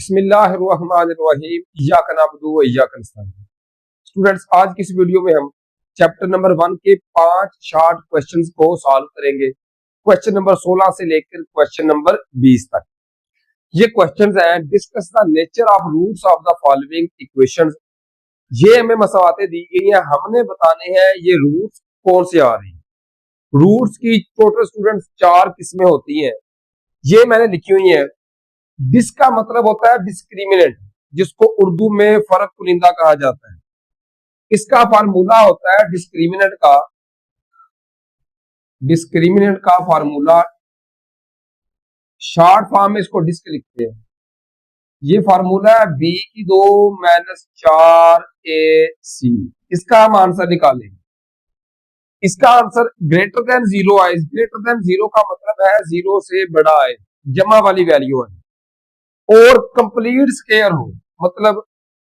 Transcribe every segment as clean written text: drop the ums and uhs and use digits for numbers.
बिस्मिल्लाहिर्रहमानिर्रहीम इय्याका नअबुदु व इय्याका नस्तईन। स्टूडेंट्स, आज की इस वीडियो में हम चैप्टर नंबर 1 के 5 शॉर्ट क्वेश्चंस को सॉल्व करेंगे। क्वेश्चन नंबर 16 से लेकर क्वेश्चन नंबर 20 तक ये क्वेश्चंस हैं। Discuss the nature of roots of the following equations. ये हमें मसवाते दी गई हैं, हमने बताने हैं ये रूट्स कौन से आ रही हैं। रूट्स की टोटल स्टूडेंट्स 4 किस्में होती हैं, ये मैंने लिखी हुई है। डिस का मतलब होता है डिस्क्रिमिनेंट, जिसको उर्दू में फर्क कुनिंदा कहा जाता है। इसका फार्मूला होता है डिस्क्रिमिनेंट का फार्मूला शॉर्ट फॉर्म में इसको डिस्क लिखते हैं। ये फार्मूला है बी की 2 माइनस 4ac। इसका हम आंसर निकालेंगे। इसका आंसर ग्रेटर देन 0 आए। ग्रेटर देन 0 का मतलब है 0 से बड़ा आए, जमा वाली वैल्यू है, और कंप्लीट स्क्वायर हो। मतलब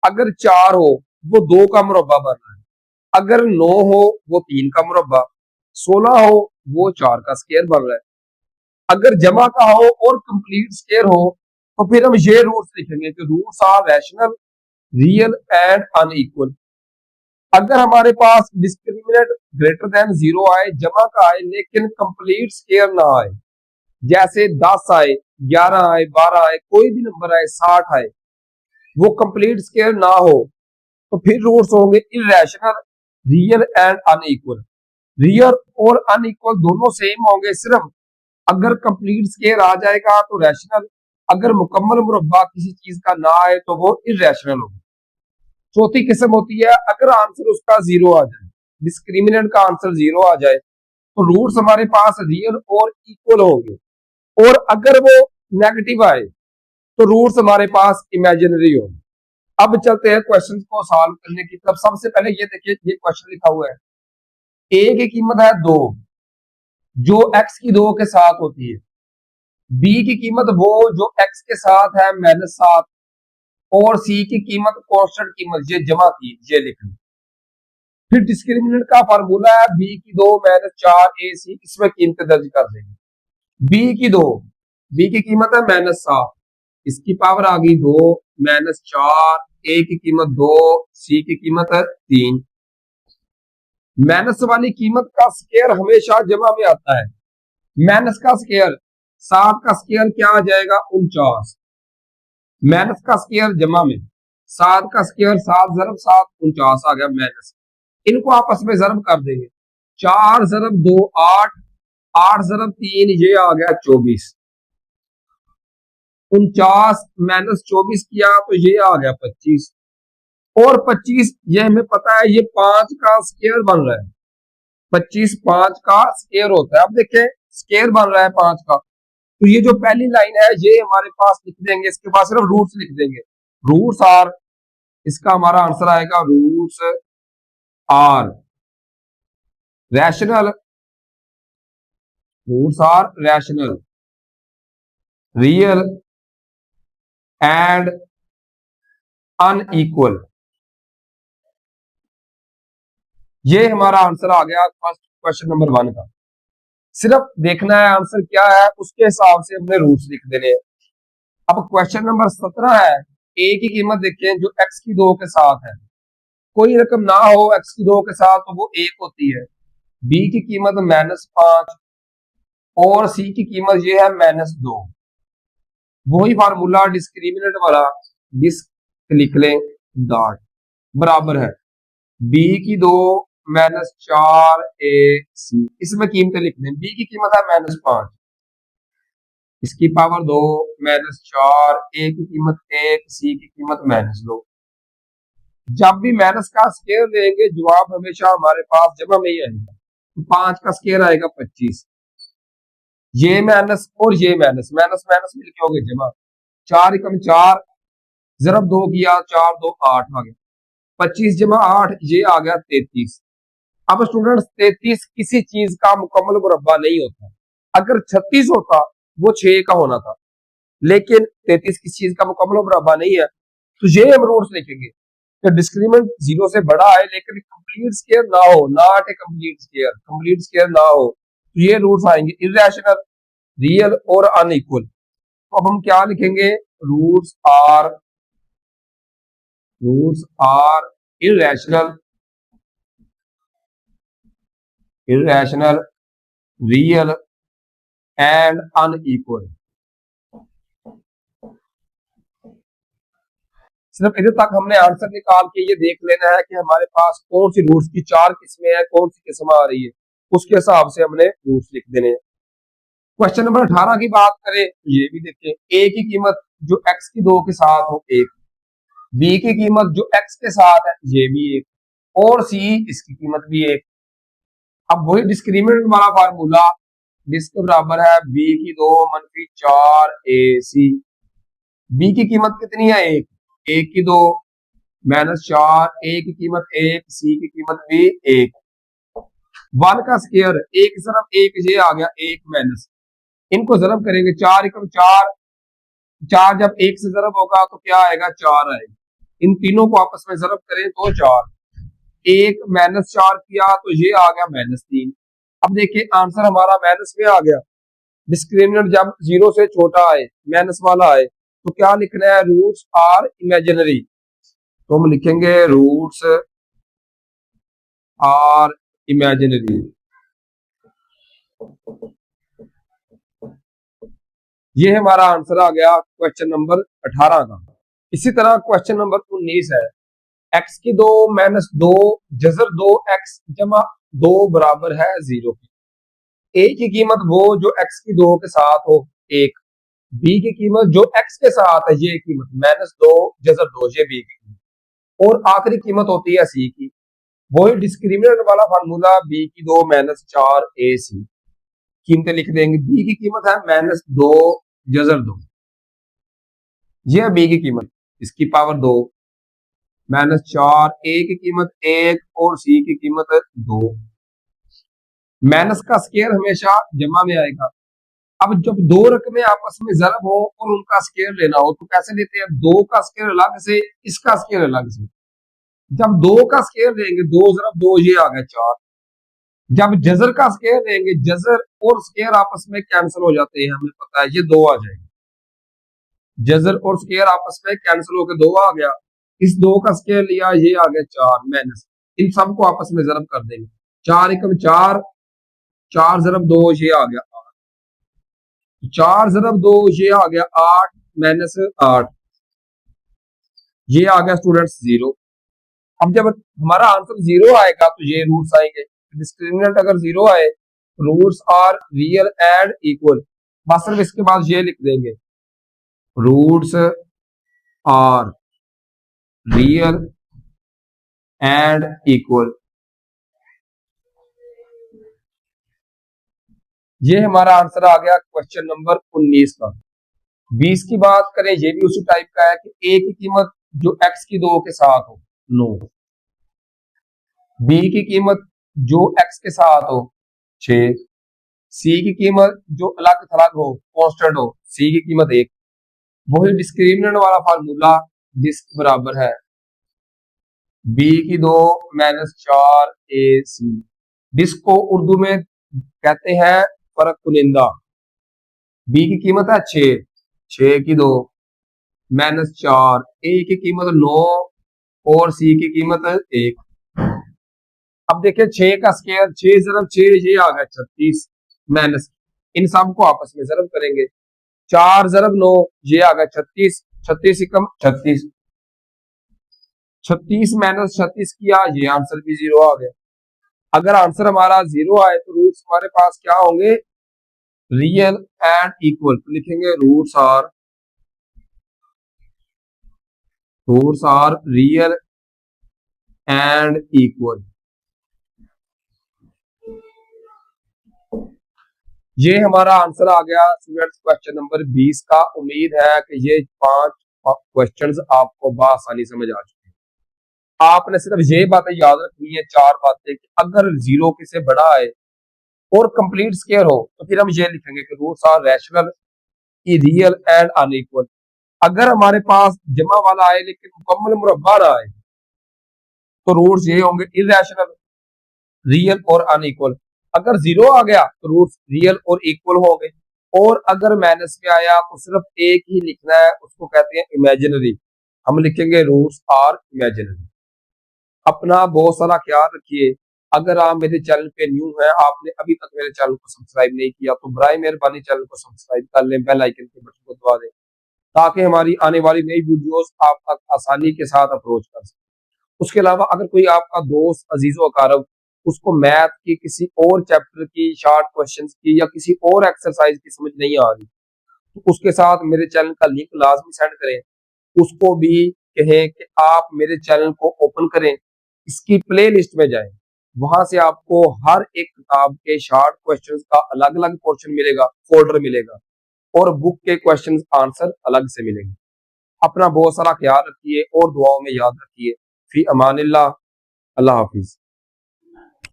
अगर 4 हो वो 2 का मुरब्बा बन रहा है, अगर 9 हो वो 3 का मुरब्बा, 16 हो वो 4 का स्क्वायर बन रहा है। अगर जमा का हो और कंप्लीट स्क्वायर हो तो फिर हम ये रूट्स लिखेंगे कि roots are rational, real and unequal. अगर हमारे पास डिस्क्रिमिनेंट ग्रेटर देन 0 आए, जमा का आए, लेकिन कंप्लीट स्क्वायर ना आए, जैसे 10 आए, 11 आए, 12 आए, कोई भी नंबर आए, 60 आए, वो कंप्लीट स्क्वायर ना हो तो फिर रूट्स होंगे irrational, real and unequal. Real और अनइक्वल दोनों सेम होंगे, सिर्फ अगर कंप्लीट स्क्वायर आ जाएगा तो रैशनल, अगर मुकम्मल मुरब्बा किसी चीज का ना आए तो वो इररेशनल होगा। चौथी किस्म होती है अगर आंसर उसका 0 आ जाए, डिस्क्रिमिनेंट का आंसर 0 आ जाए तो रूट्स हमारे पास रियल और इक्वल होंगे, और अगर वो नेगेटिव आए तो रूट्स हमारे पास इमेजिनरी होंगे। अब चलते हैं क्वेश्चन को सॉल्व करने की तरफ। सबसे पहले ये देखिए, ये क्वेश्चन लिखा हुआ है ए की कीमत है 2 जो x की 2 के साथ होती है, b की कीमत वो जो x के साथ है -7, और c की कीमत कांस्टेंट कीमत ये जमा की, ये लिखनी। फिर डिस्क्रिमिनेंट का फार्मूला है b की 2 -4ac, इसमें कीमतें दर्ज कर देंगे। b की कीमत है -7, इसकी पावर आ गई 2 -4, a की कीमत 2, c की कीमत है 3। माइनस वाली कीमत का स्क्वायर हमेशा जमा में आता है। माइनस का स्क्वायर 7 का स्क्वायर क्या आ जाएगा 49। माइनस का स्क्वायर जमा में 7 का स्क्वायर 7 ज़रब 7 49 आ गया माइनस। इनको आपस में ज़रब कर देंगे, 4 ज़रब 2 8, 8 ज़रब 3 ये आ गया 24। 49 माइनस 24 किया तो ये आ गया 25, और 25 ये हमें पता है ये 5 का स्क्वायर बन रहा है। 25 5 का स्क्वायर होता है। अब देखें स्क्वायर बन रहा है 5 का, तो ये जो पहली लाइन है ये हमारे पास लिख देंगे, इसके पास सिर्फ रूट्स लिख देंगे। रूट्स आर, इसका हमारा आंसर आएगा roots are rational, roots are rational, real and unequal. ये हमारा आंसर आ गया फर्स्ट क्वेश्चन नंबर 1 का। सिर्फ देखना है आंसर क्या है, उसके हिसाब से हमने रूट्स लिख देने हैं। अब क्वेश्चन नंबर 17 है, ए की कीमत देखें जो x की 2 के साथ है, कोई रकम ना हो x की 2 के साथ तो वो 1 होती है। b की कीमत -5 और c की कीमत ये है -2। वही फार्मूला डिस्क्रिमिनेंट वाला, डिस्क लिख लें डॉट, बराबर है b की 2 -4ac, इसमें कीमतें लिख दें। b की कीमत है -5, इसकी पावर 2 -4, a की कीमत 1, c की कीमत -2। जब भी माइनस का स्क्वायर लेंगे जवाब हमेशा हमारे पास जमा में ही आएगा। तो 5 का स्क्वायर आएगा 25, ये माइनस और ये माइनस, माइनस माइनस मिलके हो गए जमा। 4 एकम 4, ज़रब 2 किया 4 2 8 आ गया, 25 जमा 8 ये आ गया 33। अब स्टूडेंट्स 33 किसी चीज का मुकम्मल मुरब्बा नहीं होता। अगर 36 होता वो 6 का होना था, लेकिन 33 किसी चीज का मुकम्मल मुरब्बा नहीं है, तो ये हम रूट्स लिखेंगे कि डिस्क्रिमिनेंट 0 से बड़ा है लेकिन कंप्लीट स्क्वायर ना हो, not a complete square, complete square ना हो, तो ये रूट्स आएंगे इररेशनल, रियल और अनइक्वल। तो अब हम क्या लिखेंगे, roots are irrational real and unequal। सिर्फ इधर तक हमने आंसर निकाल के ये देख लेना है कि हमारे पास कौन सी रूट्स की 4 किस्में हैं, कौन सी किस्म आ रही है, उसके हिसाब से हमने रूट्स लिख देने हैं। क्वेश्चन नंबर 18 की बात करें तो ये भी देखें, ए की कीमत जो x की 2 के साथ हो 1, बी की कीमत जो x के साथ है ये भी 1, और सी इसकी कीमत भी 1। अब वही डिस्क्रिमिनेंट वाला फार्मूला, डिस्क बराबर है बी की 2 मनफी 4 ए सी। बी की कीमत कितनी है 1, 1 की 2 माइनस 4, ए की कीमत 1, सी की कीमत भी 1। 1 का स्क्वायर 1 सिर्फ 1 ये आ गया 1 माइनस, इनको जरब करेंगे 4 एकम 4, 4 जब 1 से जरब होगा तो क्या आएगा 4 आएगा। इन तीनों को आपस में जरब करें तो 4, 1 माइनस 4 किया तो ये आ गया -3। अब देखिए आंसर हमारा माइनस में आ गया। डिस्क्रिमिनेंट जब 0 से छोटा आए, माइनस वाला आए, तो क्या लिखना है, रूट्स आर इमेजिनरी। तो हम लिखेंगे रूट्स आर इमेजिनरी। ये हमारा आंसर आ गया क्वेश्चन नंबर 18 का। इसी तरह क्वेश्चन नंबर 19 है, x की 2 माइनस 2 जजर 2x जमा 2 बराबर है 0 की। a की कीमत वो जो x की 2 के साथ हो 1, b की कीमत जो x के साथ है ये कीमत माइनस 2 जजर 2 ये b की कीमत, और आखिरी कीमत होती है c की। वही डिस्क्रिमिनेंट वाला फार्मूला b की 2 माइनस 4 ए सी, कीमतें लिख देंगे। b की कीमत है माइनस 2 जजर 2, ये है b की कीमत, इसकी पावर 2 माइनस 4, ए की कीमत 1 और सी की कीमत 2। माइनस का स्क्वायर हमेशा जमा में आएगा। अब जब दो रकमें आपस में जरब हो और उनका स्क्वायर लेना हो तो कैसे लेते हैं, 2 का स्क्वायर अलग से, इसका स्क्वायर अलग से। जब 2 का स्क्वायर लेंगे 2 जरब 2 ये आ गया 4। जब जजर का स्क्वायर लेंगे, जजर और स्क्वायर आपस में कैंसिल हो जाते हैं, हमें पता है ये 2 आ जाएगा। जजर और स्क्वायर आपस में कैंसिल होकर 2 आ गया। इस 2 का स्क्वायर लिया ये आ गया 4 माइनस, इन सबको आपस में जरब कर देंगे, 4 एकम 4, 4 जरब 2 ये आ गया 8, 4 जरब 2 ये आ गया 8 माइनस 8, ये आ गया स्टूडेंट्स 0। अब जब हमारा आंसर 0 आएगा तो ये रूट्स आएंगे। डिस्क्रिमिनेंट अगर 0 आए, roots are real and equal, बस सिर्फ इसके बाद ये लिख देंगे, roots are real and equal. ये हमारा आंसर आ गया क्वेश्चन नंबर 19 का। 20 की बात करें, ये भी उसी टाइप का है कि a की कीमत जो x की 2 के साथ हो 9, b की कीमत जो x के साथ हो 6, c की कीमत जो अलग थलग हो कांस्टेंट हो, c की कीमत 1। वही डिस्क्रिमिनेंट वाला फार्मूला, डिस्क बराबर है b की 2 माइनस 4 ए सी। डिस्क को उर्दू में कहते हैं फर्क कुनिंदा। b की कीमत है 6, 6 की 2 माइनस 4, ए की कीमत 9 और सी की कीमत 1। अब देखिए 6 का स्क्वायर, 6 जरब 6 ये आ गया 36 माइनस, इन सब को आपस में जरब करेंगे, 4 जरब 9 ये आ गया 36, 36 एकम 36, 36 माइनस 36 किया, ये आंसर भी 0 आ गया। अगर आंसर हमारा 0 आए तो रूट्स हमारे पास क्या होंगे, रियल एंड इक्वल। तो लिखेंगे roots are real and equal. ये हमारा आंसर आ गया स्टूडेंट्स क्वेश्चन नंबर 20 का। उम्मीद है कि ये 5 क्वेश्चंस आपको बआसानी समझ आ चुके हैं। आपने सिर्फ ये बातें याद रखनी है, 4 बातें, कि अगर 0 किसी बड़ा आए और कंप्लीट स्क्वायर हो तो फिर हम ये लिखेंगे कि roots are rational, real and unequal. अगर हमारे पास जमा वाला आए लेकिन मुकम्मल मुरब्बा ना आए तो रूट्स ये होंगे इरैशनल, रियल और अनइक्वल। अगर 0 आ गया तो रूट्स रियल और इक्वल होंगे। और अगर माइनस में आया तो सिर्फ एक ही लिखना है, उसको कहते हैं इमेजिनरी। हम लिखेंगे रूट्स आर इमेजिनरी। अपना बहुत सारा ख्याल रखिए। अगर आप मेरे चैनल पे न्यू हैं, आपने अभी तक मेरे चैनल को सब्सक्राइब नहीं किया, तो बराए मेहरबानी चैनल को सब्सक्राइब कर लें, बेल आइकन के बटन को दबा दें, ताकि हमारी आने वाली नई वीडियोस आप तक आसानी के साथ अप्रोच कर सकें। उसके अलावा अगर कोई आपका दोस्त अजीजो अकारब उसको मैथ की किसी और चैप्टर की शॉर्ट क्वेश्चंस की या किसी और एक्सरसाइज की समझ नहीं आ रही, तो उसके साथ मेरे चैनल का लिंक लाजमी सेंड करें। उसको भी कहें कि आप मेरे चैनल को ओपन करें, इसकी प्ले लिस्ट में जाएं, वहां से आपको हर एक किताब के शॉर्ट क्वेश्चंस का अलग अलग पोर्शन मिलेगा, फोल्डर मिलेगा, और बुक के क्वेश्चंस आंसर अलग से मिलेंगे। अपना बहुत सारा ख्याल रखिए और दुआओं में याद रखिए। फी अमानिल्लाह। अल्लाह हाफिज।